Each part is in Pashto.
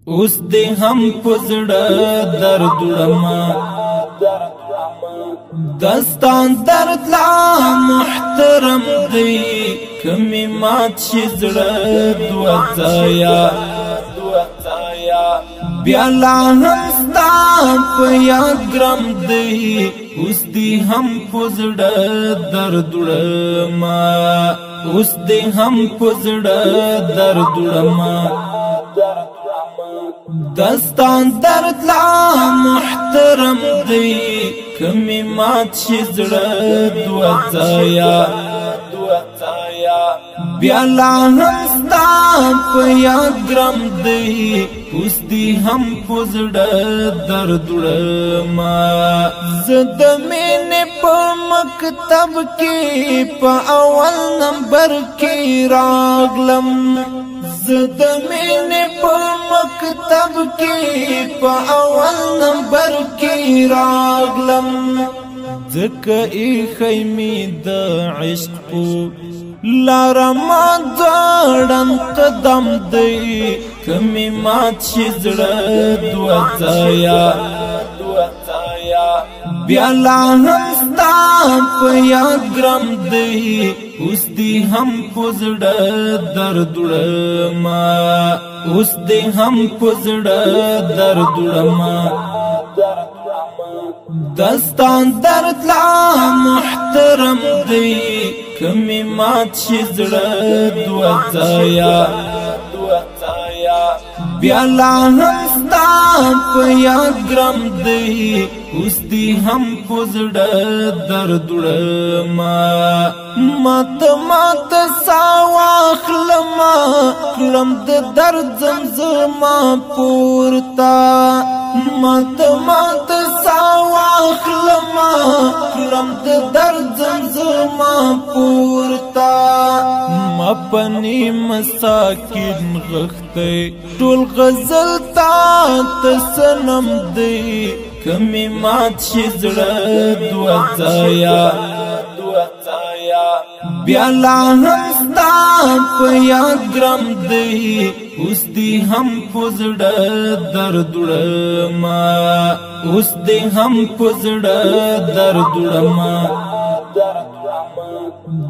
اوس دې هم پزړه درد وړما دستان درد لا محترم دی کمی مات شي زړه دوه ځایا بیا لا هم ستا په یاد ګرم دی اوس دې هم پزړه درد وړما اوس دې هم پزړه درد وړما دستان درد لا محترم دی کمی مات شي زړه دوه ځایا بیا لا هم ستا په یاد ګرم دی اوس دې هم پزړه درد وړما زه د مینې په مکتب کې په اول نمبر کې راغلم زه د مینې په مکتب کې په اول نمبر کې راغلم ځکه ایښی مې د عشق لاره ما ځوړن قدم دی کمی مات شي زړه دوه ځایا بیا لا هم ستا په یاد ګرم دی اوس دې هم پزړه درد وړما اوس دې هم پزړه درد وړما دستان درد لا محترم دی کمی مات شي زړه دوه ځایا بیا لا هم ستا په یاد ګرم دی اوس دې هم پزړه درد وړما مات سا واخلما کړم د درد زمزما پورتا مات سا واخلما کړم د درد زمزما پورتا مپنی مساکین غخته ټول غزل تا تسنم دی کمی مات شي زړه دوه ځایا بیا لا هم ستا په یاد ګرم دی اوس دې هم پزړه درد وړما اوس دې هم پزړه درد وړما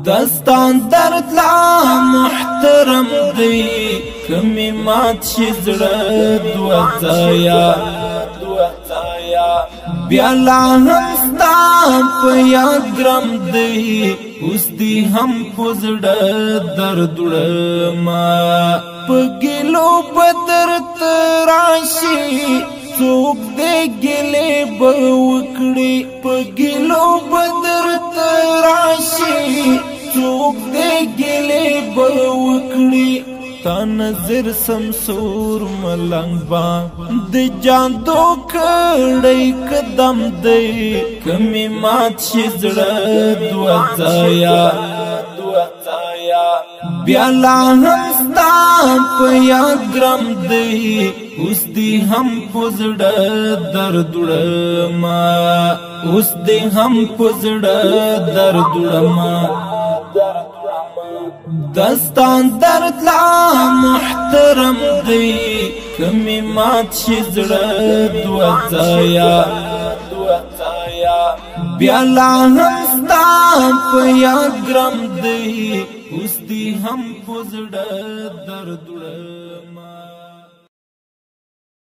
دستان درد لا محترم دی کمی مات شي زړه دوه ځایا بیا لا هم ستا په یاد ګرم دی اوس دې هم پزړه درد وړما په ګلو بدرت راشي څوک دې ګلې به وکړي په ګلو بدرت راشي څوک دې ګلې به وکړي تا نظر سمسور ملنګ با د جاندو کړي قدم دی کمی مات شي زړه دوه ځایا بیا لا هم ستا په یاد ګرم دی اوس دې هم پزړه درد وړما اوس دې هم پزړه درد وړما دستان درد لا محترم دی کمی مات شي زړه دوه ځایا بیا لا هم ستا په یاد ګرم دی اوس دې هم پزړه درد وړما